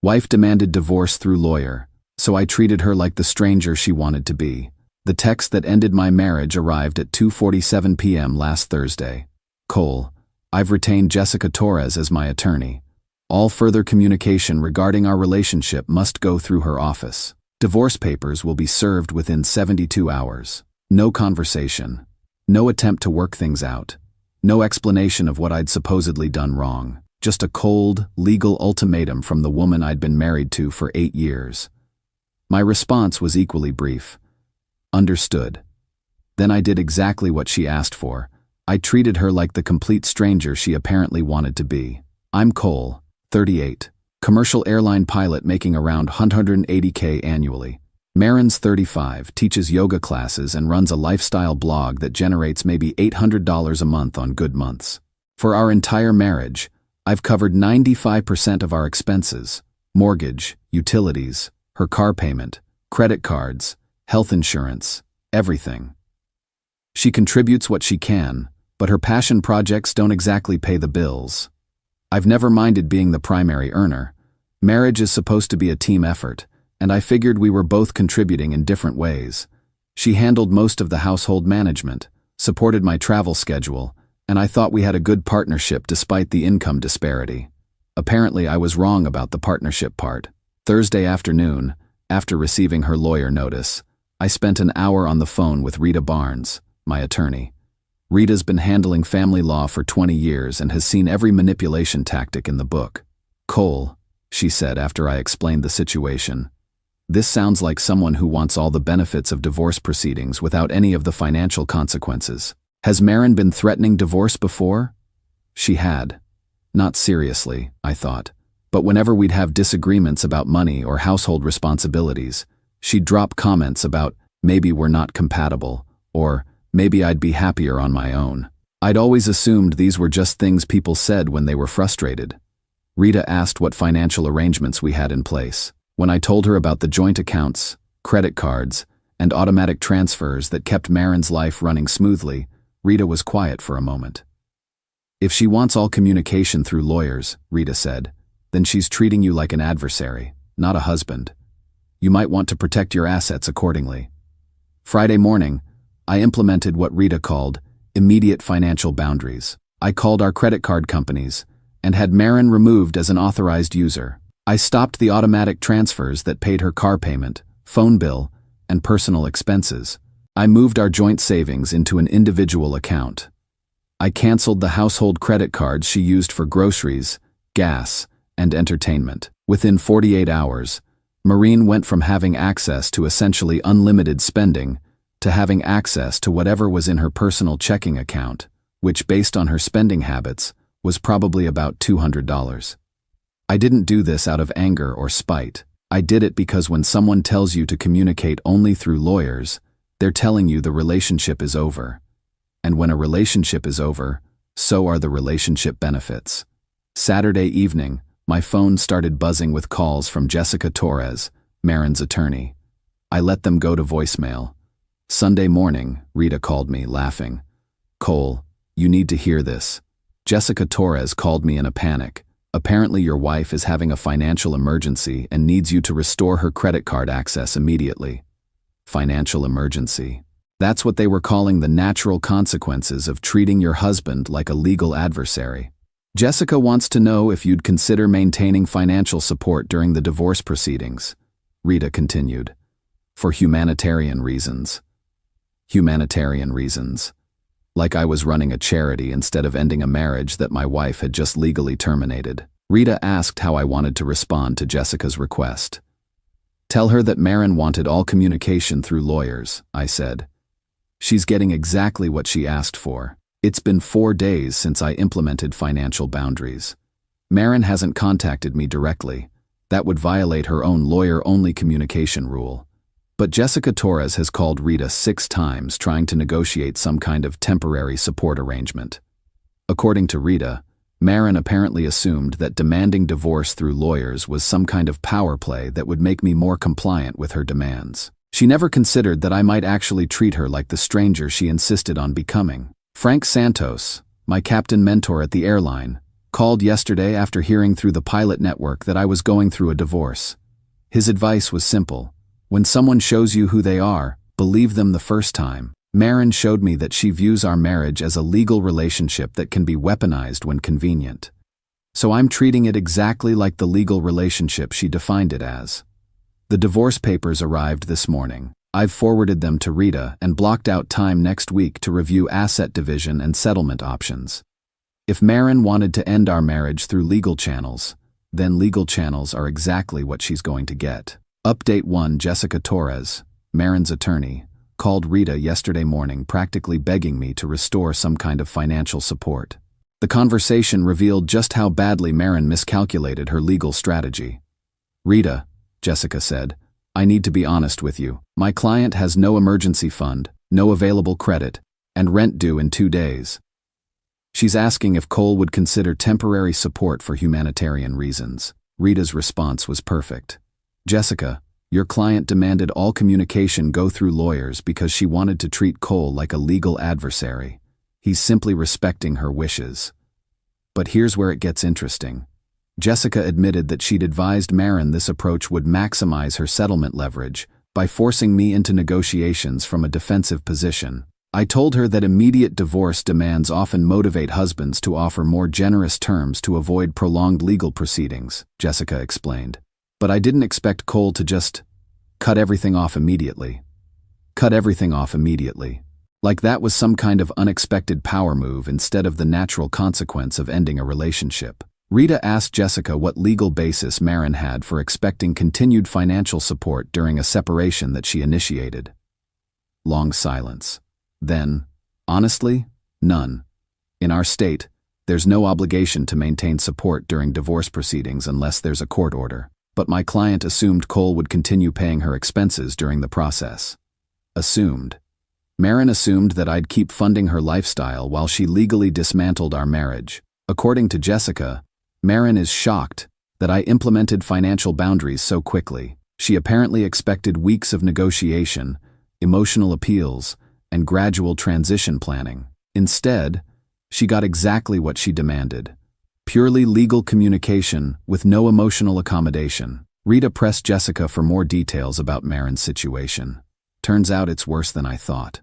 Wife demanded divorce through lawyer, so I treated her like the stranger she wanted to be. The text that ended my marriage arrived at 2:47 p.m. last Thursday. Cole, I've retained Jessica Torres as my attorney. All further communication regarding our relationship must go through her office. Divorce papers will be served within 72 hours. No conversation. No attempt to work things out. No explanation of what I'd supposedly done wrong. Just a cold, legal ultimatum from the woman I'd been married to for 8 years. My response was equally brief. Understood. Then I did exactly what she asked for. I treated her like the complete stranger she apparently wanted to be. I'm Cole, 38. Commercial airline pilot making around $180K annually. Marin's 35, teaches yoga classes and runs a lifestyle blog that generates maybe $800 a month on good months. For our entire marriage, I've covered 95% of our expenses: mortgage, utilities, her car payment, credit cards, health insurance, everything. She contributes what she can, but her passion projects don't exactly pay the bills. I've never minded being the primary earner. Marriage is supposed to be a team effort, and I figured we were both contributing in different ways. She handled most of the household management, supported my travel schedule, and I thought we had a good partnership despite the income disparity. Apparently, I was wrong about the partnership part. Thursday afternoon, after receiving her lawyer notice, I spent an hour on the phone with Rita Barnes, my attorney. Rita's been handling family law for 20 years and has seen every manipulation tactic in the book. Cole, she said after I explained the situation, this sounds like someone who wants all the benefits of divorce proceedings without any of the financial consequences. Has Marin been threatening divorce before? She had. Not seriously, I thought, but whenever we'd have disagreements about money or household responsibilities, she'd drop comments about, maybe we're not compatible, or maybe I'd be happier on my own. I'd always assumed these were just things people said when they were frustrated. Rita asked what financial arrangements we had in place. When I told her about the joint accounts, credit cards, and automatic transfers that kept Marin's life running smoothly, Rita was quiet for a moment. If she wants all communication through lawyers, Rita said, then she's treating you like an adversary, not a husband. You might want to protect your assets accordingly. Friday morning, I implemented what Rita called immediate financial boundaries. I called our credit card companies and had Marin removed as an authorized user. I stopped the automatic transfers that paid her car payment, phone bill, and personal expenses. I moved our joint savings into an individual account. I canceled the household credit cards she used for groceries, gas, and entertainment. Within 48 hours, Maureen went from having access to essentially unlimited spending to having access to whatever was in her personal checking account, which, based on her spending habits, was probably about $200. I didn't do this out of anger or spite. I did it because when someone tells you to communicate only through lawyers, they're telling you the relationship is over. And when a relationship is over, so are the relationship benefits. Saturday evening, my phone started buzzing with calls from Jessica Torres, Marin's attorney. I let them go to voicemail. Sunday morning, Rita called me, laughing. Cole, you need to hear this. Jessica Torres called me in a panic. Apparently your wife is having a financial emergency and needs you to restore her credit card access immediately. Financial emergency. That's what they were calling the natural consequences of treating your husband like a legal adversary. Jessica wants to know if you'd consider maintaining financial support during the divorce proceedings, Rita continued. For humanitarian reasons. Humanitarian reasons. Like I was running a charity instead of ending a marriage that my wife had just legally terminated. Rita asked how I wanted to respond to Jessica's request. Tell her that Marin wanted all communication through lawyers, I said. She's getting exactly what she asked for. It's been 4 days since I implemented financial boundaries. Marin hasn't contacted me directly. That would violate her own lawyer-only communication rule. But Jessica Torres has called Rita 6 times trying to negotiate some kind of temporary support arrangement. According to Rita, Marin apparently assumed that demanding divorce through lawyers was some kind of power play that would make me more compliant with her demands. She never considered that I might actually treat her like the stranger she insisted on becoming. Frank Santos, my captain mentor at the airline, Called yesterday after hearing through the pilot network that I was going through a divorce. His advice was simple. When someone shows you who they are, believe them the first time. Maren showed me that she views our marriage as a legal relationship that can be weaponized when convenient. So I'm treating it exactly like the legal relationship she defined it as. The divorce papers arrived this morning. I've forwarded them to Rita and blocked out time next week to review asset division and settlement options. If Maren wanted to end our marriage through legal channels, then legal channels are exactly what she's going to get. Update 1. Jessica Torres, Maren's attorney, called Rita yesterday morning practically begging me to restore some kind of financial support. The conversation revealed just how badly Maren miscalculated her legal strategy. Rita, Jessica said, I need to be honest with you. My client has no emergency fund, no available credit, and rent due in 2 days. She's asking if Qley would consider temporary support for humanitarian reasons. Rita's response was perfect. Jessica, your client demanded all communication go through lawyers because she wanted to treat Qley like a legal adversary. He's simply respecting her wishes. But here's where it gets interesting. Jessica admitted that she'd advised Maren this approach would maximize her settlement leverage by forcing me into negotiations from a defensive position. I told her that immediate divorce demands often motivate husbands to offer more generous terms to avoid prolonged legal proceedings, Jessica explained. But I didn't expect Qley to just cut everything off immediately. Cut everything off immediately. Like that was some kind of unexpected power move instead of the natural consequence of ending a relationship. Rita asked Jessica what legal basis Maren had for expecting continued financial support during a separation that she initiated. Long silence. Then, honestly, none. In our state, there's no obligation to maintain support during divorce proceedings unless there's a court order. But my client assumed Qley would continue paying her expenses during the process. Assumed. Maren assumed that I'd keep funding her lifestyle while she legally dismantled our marriage. According to Jessica, Maren is shocked that I implemented financial boundaries so quickly. She apparently expected weeks of negotiation, emotional appeals, and gradual transition planning. Instead, she got exactly what she demanded. Purely legal communication with no emotional accommodation. Rita pressed Jessica for more details about Maren's situation. Turns out it's worse than I thought.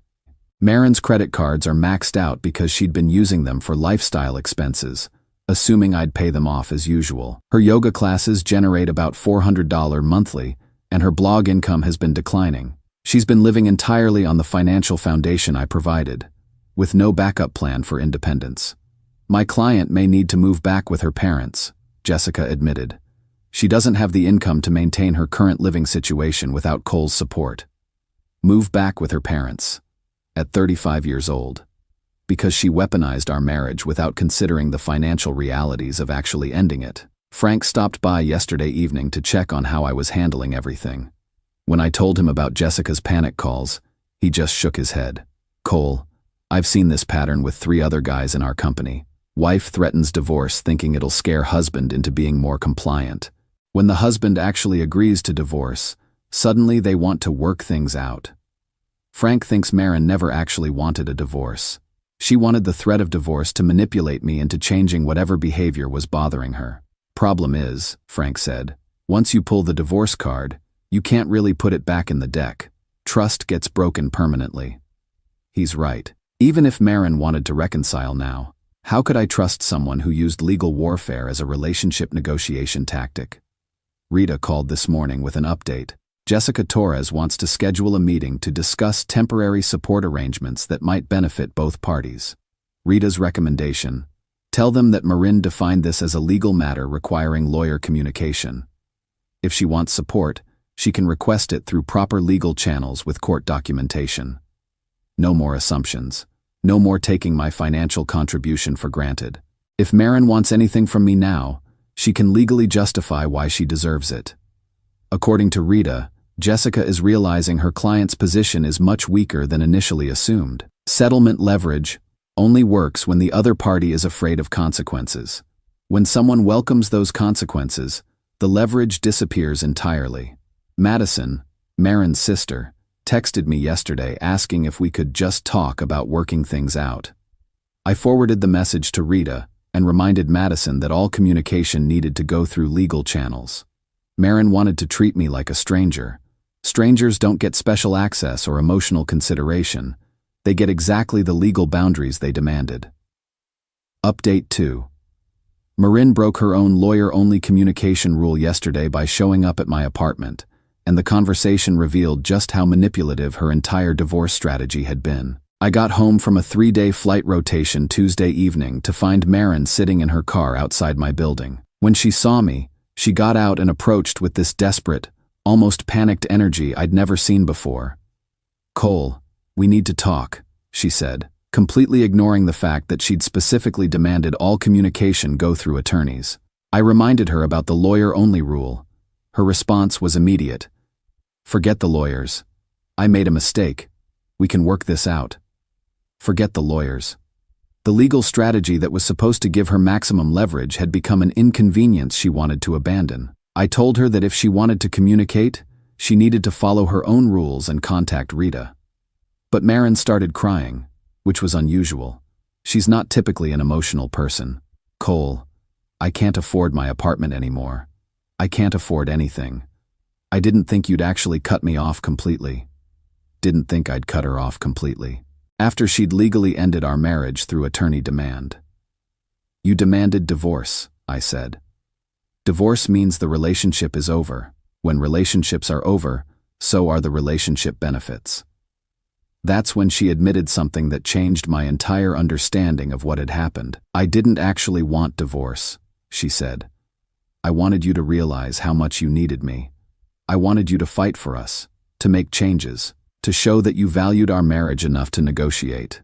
Maren's credit cards are maxed out because she'd been using them for lifestyle expenses, assuming I'd pay them off as usual. Her yoga classes generate about $400 monthly, and her blog income has been declining. She's been living entirely on the financial foundation I provided, with no backup plan for independence. My client may need to move back with her parents, Jessica admitted. She doesn't have the income to maintain her current living situation without Qley's support. Move back with her parents. At 35 years old. Because she weaponized our marriage without considering the financial realities of actually ending it. Frank stopped by yesterday evening to check on how I was handling everything. When I told him about Jessica's panic calls, he just shook his head. Qley, I've seen this pattern with 3 other guys in our company. Wife threatens divorce thinking it'll scare husband into being more compliant. When the husband actually agrees to divorce, suddenly they want to work things out. Frank thinks Maren never actually wanted a divorce. She wanted the threat of divorce to manipulate me into changing whatever behavior was bothering her. Problem is, Frank said, once you pull the divorce card, you can't really put it back in the deck. Trust gets broken permanently. He's right. Even if Maren wanted to reconcile now, how could I trust someone who used legal warfare as a relationship negotiation tactic? Rita called this morning with an update. Jessica Torres wants to schedule a meeting to discuss temporary support arrangements that might benefit both parties. Rita's recommendation: tell them that Maren defined this as a legal matter requiring lawyer communication. If she wants support, she can request it through proper legal channels with court documentation. No more assumptions. No more taking my financial contribution for granted. If Maren wants anything from me now, she can legally justify why she deserves it. According to Rita, Jessica is realizing her client's position is much weaker than initially assumed. Settlement leverage only works when the other party is afraid of consequences. When someone welcomes those consequences, the leverage disappears entirely. Madison, Maren's sister, texted me yesterday asking if we could just talk about working things out. I forwarded the message to Rita, and reminded Madison that all communication needed to go through legal channels. Marin wanted to treat me like a stranger. Strangers don't get special access or emotional consideration. They get exactly the legal boundaries they demanded. Update 2. Marin broke her own lawyer-only communication rule yesterday by showing up at my apartment, and the conversation revealed just how manipulative her entire divorce strategy had been. I got home from a 3-day flight rotation Tuesday evening to find Marin sitting in her car outside my building. When she saw me, she got out and approached with this desperate, almost panicked energy I'd never seen before. "Cole, we need to talk," she said, completely ignoring the fact that she'd specifically demanded all communication go through attorneys. I reminded her about the lawyer-only rule. Her response was immediate. "Forget the lawyers. I made a mistake. We can work this out." Forget the lawyers. The legal strategy that was supposed to give her maximum leverage had become an inconvenience she wanted to abandon. I told her that if she wanted to communicate, she needed to follow her own rules and contact Rita. But Marin started crying, which was unusual. She's not typically an emotional person. "Cole, I can't afford my apartment anymore. I can't afford anything. I didn't think you'd actually cut me off completely." Didn't think I'd cut her off completely. After she'd legally ended our marriage through attorney demand. "You demanded divorce," I said. "Divorce means the relationship is over. When relationships are over, so are the relationship benefits." That's when she admitted something that changed my entire understanding of what had happened. "I didn't actually want divorce," she said. "I wanted you to realize how much you needed me. I wanted you to fight for us, to make changes, to show that you valued our marriage enough to negotiate.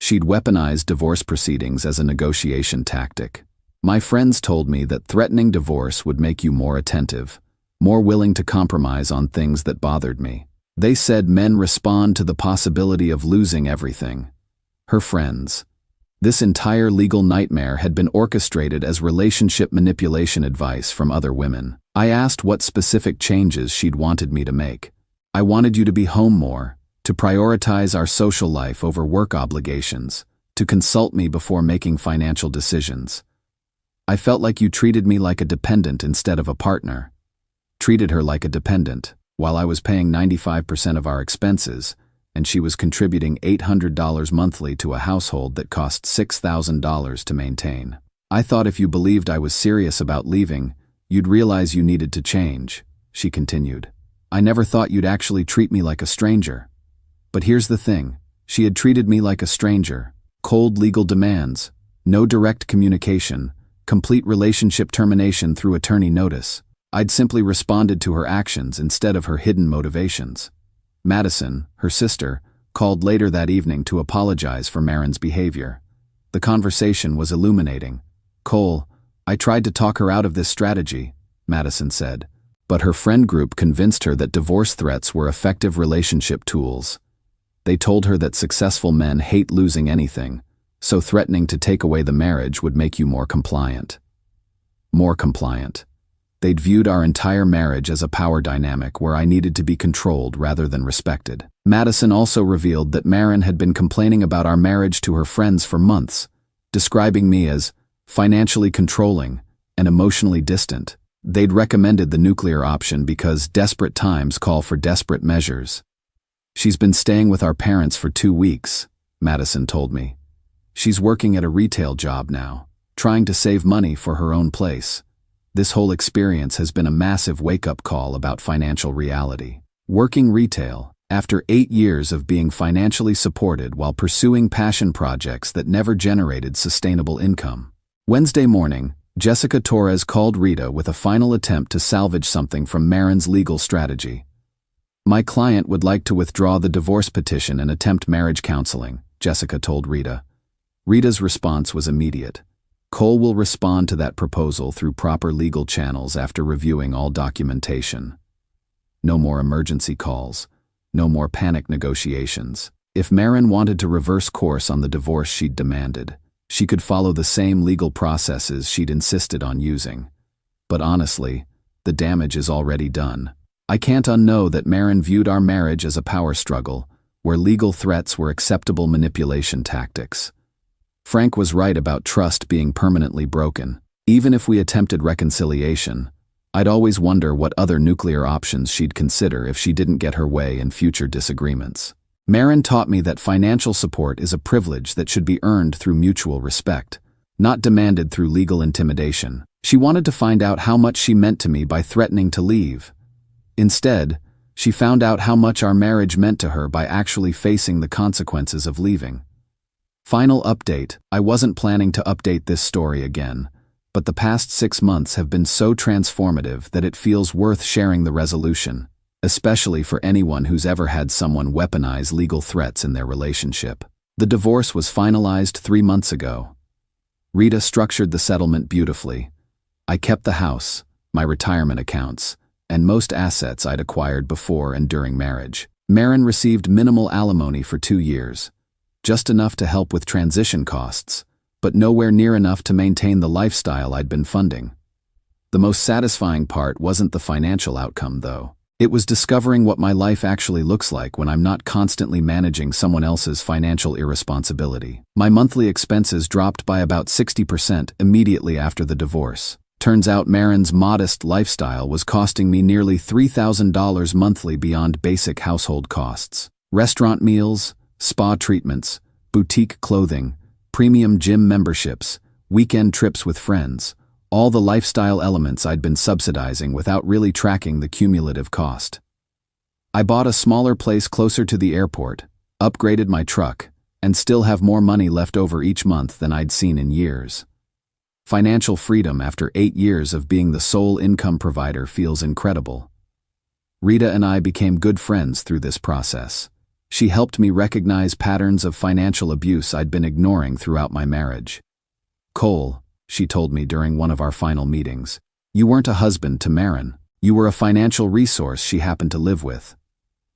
She'd weaponized divorce proceedings as a negotiation tactic. My friends told me that threatening divorce would make you more attentive, more willing to compromise on things that bothered me. They said men respond to the possibility of losing everything. Her friends. This entire legal nightmare had been orchestrated as relationship manipulation advice from other women. I asked what specific changes she'd wanted me to make. "I wanted you to be home more, to prioritize our social life over work obligations, to consult me before making financial decisions. I felt like you treated me like a dependent instead of a partner." Treated her like a dependent, while I was paying 95% of our expenses, and she was contributing $800 monthly to a household that cost $6,000 to maintain. "I thought if you believed I was serious about leaving, you'd realize you needed to change," she continued. "I never thought you'd actually treat me like a stranger." But here's the thing, she had treated me like a stranger. Cold legal demands, no direct communication, complete relationship termination through attorney notice. I'd simply responded to her actions instead of her hidden motivations. Madison, her sister, called later that evening to apologize for Marin's behavior. The conversation was illuminating. "Cole, I tried to talk her out of this strategy," Madison said. But her friend group convinced her that divorce threats were effective relationship tools. They told her that successful men hate losing anything, so threatening to take away the marriage would make you more compliant. More compliant. They'd viewed our entire marriage as a power dynamic where I needed to be controlled rather than respected. Madison also revealed that Marin had been complaining about our marriage to her friends for months, describing me as financially controlling and emotionally distant. They'd recommended the nuclear option because desperate times call for desperate measures. "She's been staying with our parents for 2 weeks," Madison told me. "She's working at a retail job now, trying to save money for her own place. This whole experience has been a massive wake-up call about financial reality." Working retail, after 8 years of being financially supported while pursuing passion projects that never generated sustainable income. Wednesday morning, Jessica Torres called Rita with a final attempt to salvage something from Marin's legal strategy. "My client would like to withdraw the divorce petition and attempt marriage counseling," Jessica told Rita. Rita's response was immediate. "Cole will respond to that proposal through proper legal channels after reviewing all documentation. No more emergency calls. No more panic negotiations. If Marin wanted to reverse course on the divorce she'd demanded, she could follow the same legal processes she'd insisted on using. But honestly, the damage is already done. I can't unknow that Marin viewed our marriage as a power struggle, where legal threats were acceptable manipulation tactics. Frank was right about trust being permanently broken. Even if we attempted reconciliation, I'd always wonder what other nuclear options she'd consider if she didn't get her way in future disagreements. Marin taught me that financial support is a privilege that should be earned through mutual respect, not demanded through legal intimidation. She wanted to find out how much she meant to me by threatening to leave. Instead, she found out how much our marriage meant to her by actually facing the consequences of leaving. Final update: I wasn't planning to update this story again, but the past 6 months have been so transformative that it feels worth sharing the resolution, especially for anyone who's ever had someone weaponize legal threats in their relationship. The divorce was finalized 3 months ago. Rita structured the settlement beautifully. I kept the house, my retirement accounts, and most assets I'd acquired before and during marriage. Marin received minimal alimony for 2 years, just enough to help with transition costs, but nowhere near enough to maintain the lifestyle I'd been funding. The most satisfying part wasn't the financial outcome, though. It was discovering what my life actually looks like when I'm not constantly managing someone else's financial irresponsibility. My monthly expenses dropped by about 60% immediately after the divorce. Turns out Marin's modest lifestyle was costing me nearly $3,000 monthly beyond basic household costs. Restaurant meals, spa treatments, boutique clothing, premium gym memberships, weekend trips with friends, all the lifestyle elements I'd been subsidizing without really tracking the cumulative cost. I bought a smaller place closer to the airport, upgraded my truck, and still have more money left over each month than I'd seen in years. Financial freedom after 8 years of being the sole income provider feels incredible. Rita and I became good friends through this process. She helped me recognize patterns of financial abuse I'd been ignoring throughout my marriage. "Cole," she told me during one of our final meetings, "you weren't a husband to Marin. You were a financial resource she happened to live with."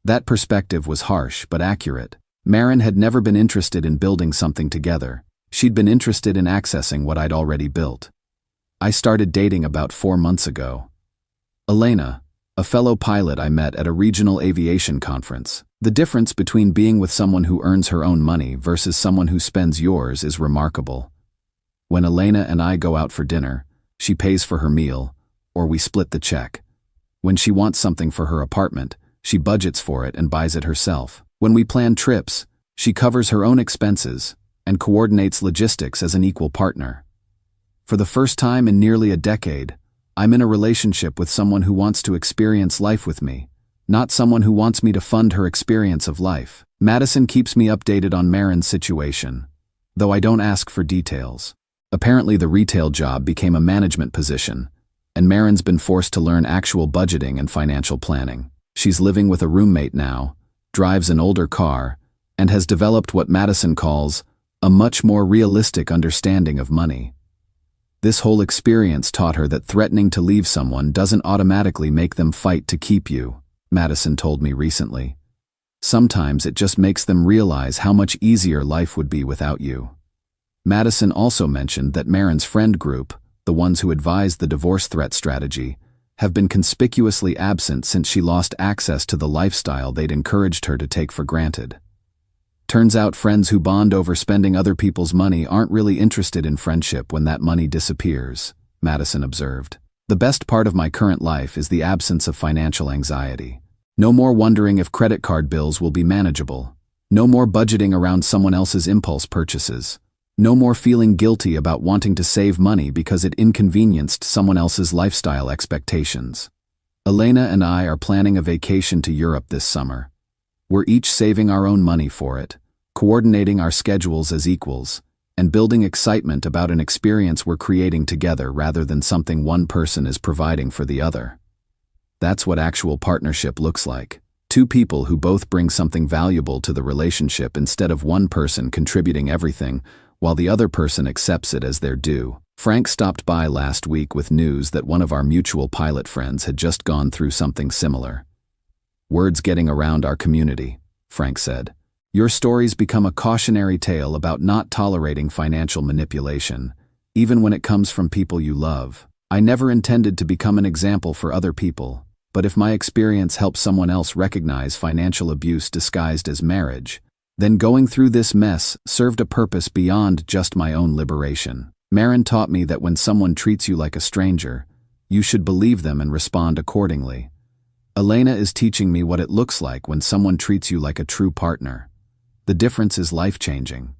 That perspective was harsh but accurate. Marin had never been interested in building something together. She'd been interested in accessing what I'd already built. I started dating about 4 months ago. Elena, a fellow pilot I met at a regional aviation conference. The difference between being with someone who earns her own money versus someone who spends yours is remarkable. When Elena and I go out for dinner, she pays for her meal, or we split the check. When she wants something for her apartment, she budgets for it and buys it herself. When we plan trips, she covers her own expenses and coordinates logistics as an equal partner. For the first time in nearly a decade, I'm in a relationship with someone who wants to experience life with me, not someone who wants me to fund her experience of life. Madison keeps me updated on Marin's situation, though I don't ask for details. Apparently the retail job became a management position, and Marin's been forced to learn actual budgeting and financial planning. She's living with a roommate now, drives an older car, and has developed what Madison calls a much more realistic understanding of money. This whole experience taught her that threatening to leave someone doesn't automatically make them fight to keep you, Madison told me recently. Sometimes it just makes them realize how much easier life would be without you. Madison also mentioned that Marin's friend group, the ones who advised the divorce threat strategy, have been conspicuously absent since she lost access to the lifestyle they'd encouraged her to take for granted. Turns out friends who bond over spending other people's money aren't really interested in friendship when that money disappears, Madison observed. The best part of my current life is the absence of financial anxiety. No more wondering if credit card bills will be manageable. No more budgeting around someone else's impulse purchases. No more feeling guilty about wanting to save money because it inconvenienced someone else's lifestyle expectations. Elena and I are planning a vacation to Europe this summer. We're each saving our own money for it, coordinating our schedules as equals, and building excitement about an experience we're creating together rather than something one person is providing for the other. That's what actual partnership looks like. 2 people who both bring something valuable to the relationship instead of one person contributing everything while the other person accepts it as their due. Frank stopped by last week with news that one of our mutual pilot friends had just gone through something similar. "Word's getting around our community," Frank said. "Your stories become a cautionary tale about not tolerating financial manipulation, even when it comes from people you love. I never intended to become an example for other people, but if my experience helps someone else recognize financial abuse disguised as marriage, Then going through this mess served a purpose beyond just my own liberation. Marin taught me that when someone treats you like a stranger, you should believe them and respond accordingly. Elena is teaching me what it looks like when someone treats you like a true partner. The difference is life-changing.